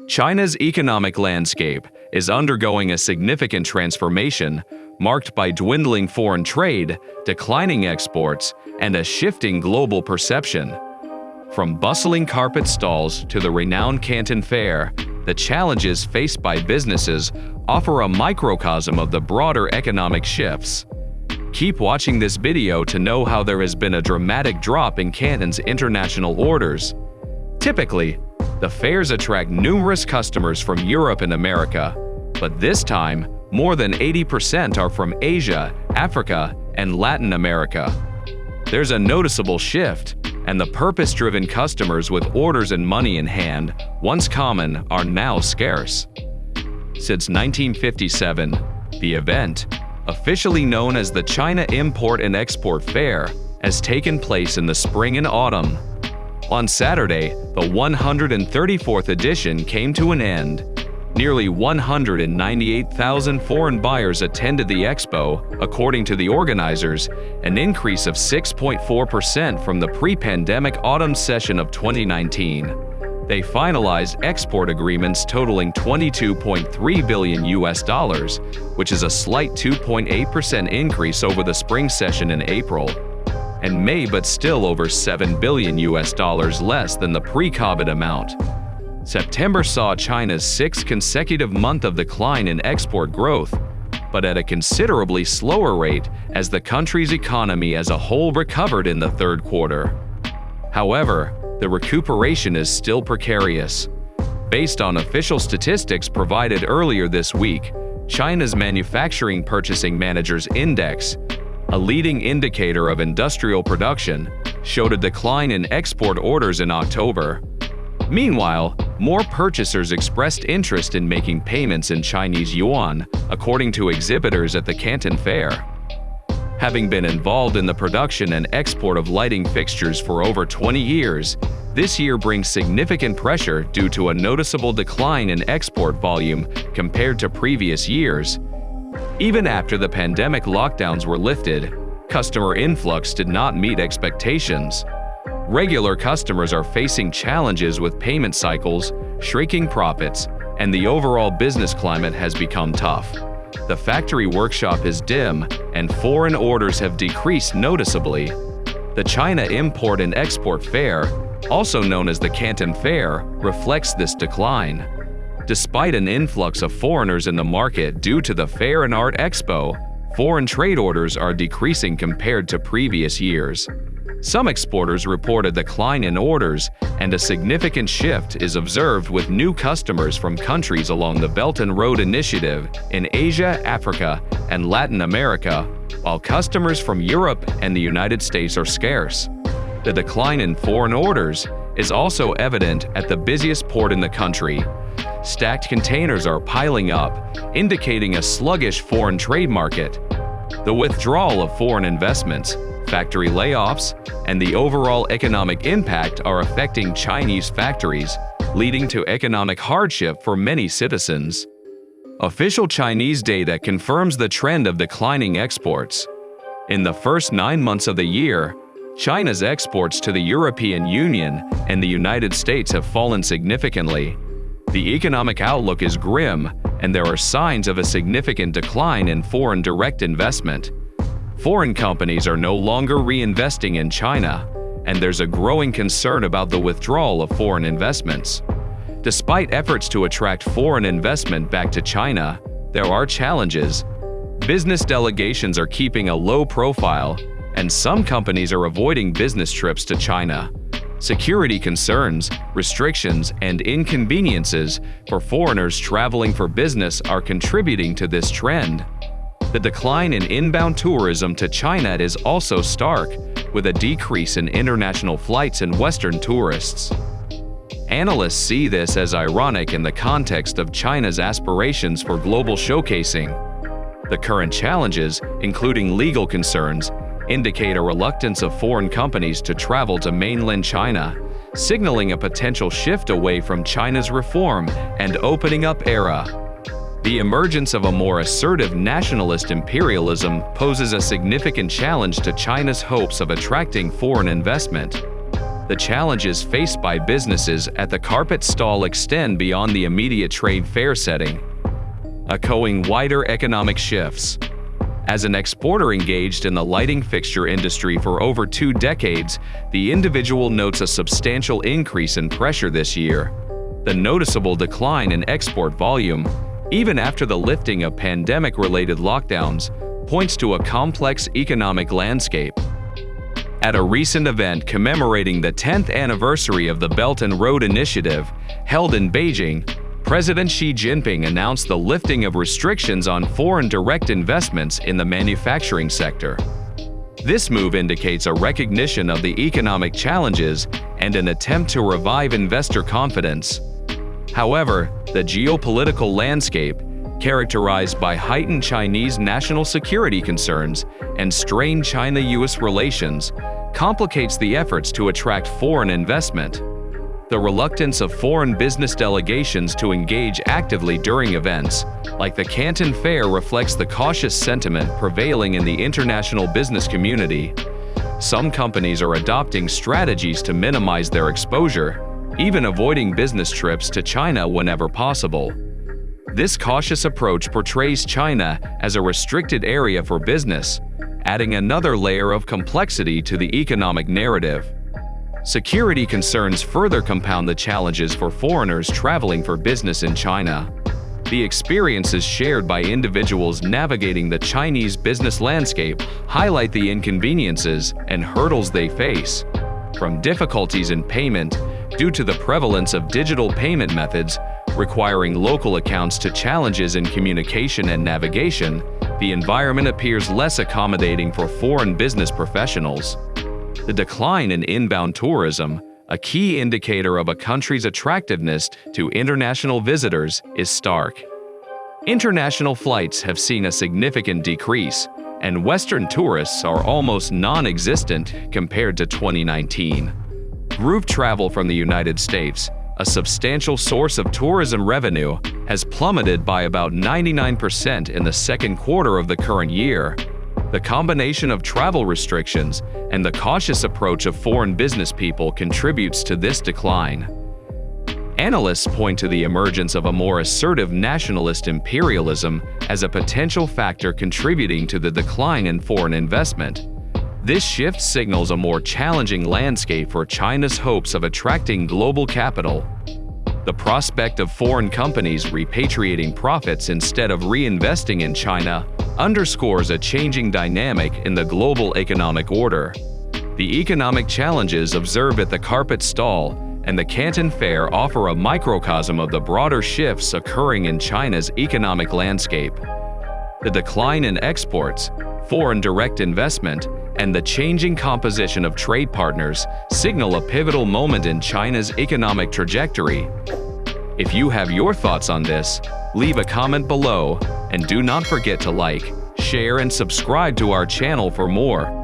China's economic landscape is undergoing a significant transformation marked by dwindling foreign trade, declining exports, and a shifting global perception. From bustling carpet stalls to the renowned Canton Fair, the challenges faced by businesses offer a microcosm of the broader economic shifts. Keep watching this video to know how there has been a dramatic drop in Canton's international orders. Typically, the fairs attract numerous customers from Europe and America, but this time, more than 80% are from Asia, Africa, and Latin America. There's a noticeable shift, and the purpose-driven customers with orders and money in hand, once common, are now scarce. Since 1957, the event, officially known as the China Import and Export Fair, has taken place in the spring and autumn. On Saturday, the 134th edition came to an end. Nearly 198,000 foreign buyers attended the expo, according to the organizers, an increase of 6.4% from the pre-pandemic autumn session of 2019. They finalized export agreements totaling $22.3 billion, which is a slight 2.8% increase over the spring session in April, and May, but still over $7 billion less than the pre-COVID amount. September saw China's sixth consecutive month of decline in export growth, but at a considerably slower rate as the country's economy as a whole recovered in the third quarter. However, the recuperation is still precarious. Based on official statistics provided earlier this week, China's Manufacturing Purchasing Managers Index, a leading indicator of industrial production, showed a decline in export orders in October. Meanwhile, more purchasers expressed interest in making payments in Chinese yuan, according to exhibitors at the Canton Fair. Having been involved in the production and export of lighting fixtures for over 20 years, this year brings significant pressure due to a noticeable decline in export volume compared to previous years. Even after the pandemic lockdowns were lifted, customer influx did not meet expectations. Regular customers are facing challenges with payment cycles, shrinking profits, and the overall business climate has become tough. The factory workshop is dim, and foreign orders have decreased noticeably. The China Import and Export Fair, also known as the Canton Fair, reflects this decline. Despite an influx of foreigners in the market due to the Fair and Art Expo, foreign trade orders are decreasing compared to previous years. Some exporters report a decline in orders, and a significant shift is observed with new customers from countries along the Belt and Road Initiative in Asia, Africa, and Latin America, while customers from Europe and the United States are scarce. The decline in foreign orders is also evident at the busiest port in the country. Stacked containers are piling up, indicating a sluggish foreign trade market. The withdrawal of foreign investments, factory layoffs, and the overall economic impact are affecting Chinese factories, leading to economic hardship for many citizens. Official Chinese data confirms the trend of declining exports. In the first 9 months of the year, China's exports to the European Union and the United States have fallen significantly. The economic outlook is grim, and there are signs of a significant decline in foreign direct investment. Foreign companies are no longer reinvesting in China, and there's a growing concern about the withdrawal of foreign investments. Despite efforts to attract foreign investment back to China, there are challenges. Business delegations are keeping a low profile, and some companies are avoiding business trips to China. Security concerns, restrictions, and inconveniences for foreigners traveling for business are contributing to this trend. The decline in inbound tourism to China is also stark, with a decrease in international flights and Western tourists. Analysts see this as ironic in the context of China's aspirations for global showcasing. The current challenges, including legal concerns, indicate a reluctance of foreign companies to travel to mainland China, signaling a potential shift away from China's reform and opening up era. The emergence of a more assertive nationalist imperialism poses a significant challenge to China's hopes of attracting foreign investment. the challenges faced by businesses at the carpet stall extend beyond the immediate trade fair setting, echoing wider economic shifts. As an exporter engaged in the lighting fixture industry for over 2 decades, the individual notes a substantial increase in pressure this year. The noticeable decline in export volume, even after the lifting of pandemic-related lockdowns, points to a complex economic landscape. At a recent event commemorating the 10th anniversary of the Belt and Road Initiative, held in Beijing, President Xi Jinping announced the lifting of restrictions on foreign direct investments in the manufacturing sector. This move indicates a recognition of the economic challenges and an attempt to revive investor confidence. However, the geopolitical landscape, characterized by heightened Chinese national security concerns and strained China-US relations, complicates the efforts to attract foreign investment. The reluctance of foreign business delegations to engage actively during events, like the Canton Fair, reflects the cautious sentiment prevailing in the international business community. Some companies are adopting strategies to minimize their exposure, even avoiding business trips to China whenever possible. This cautious approach portrays China as a restricted area for business, adding another layer of complexity to the economic narrative. Security concerns further compound the challenges for foreigners traveling for business in China. The experiences shared by individuals navigating the Chinese business landscape highlight the inconveniences and hurdles they face. From difficulties in payment due to the prevalence of digital payment methods requiring local accounts to challenges in communication and navigation, the environment appears less accommodating for foreign business professionals. The decline in inbound tourism, a key indicator of a country's attractiveness to international visitors, is stark. International flights have seen a significant decrease, and Western tourists are almost non-existent compared to 2019. Group travel from the United States, a substantial source of tourism revenue, has plummeted by about 99% in the second quarter of the current year. The combination of travel restrictions and the cautious approach of foreign business people contributes to this decline. Analysts point to the emergence of a more assertive nationalist imperialism as a potential factor contributing to the decline in foreign investment. This shift signals a more challenging landscape for China's hopes of attracting global capital. The prospect of foreign companies repatriating profits instead of reinvesting in China underscores a changing dynamic in the global economic order. The economic challenges observed at the carpet stall and the Canton Fair offer a microcosm of the broader shifts occurring in China's economic landscape. The decline in exports, foreign direct investment, and the changing composition of trade partners signal a pivotal moment in China's economic trajectory. If you have your thoughts on this, leave a comment below, and do not forget to like, share, and subscribe to our channel for more.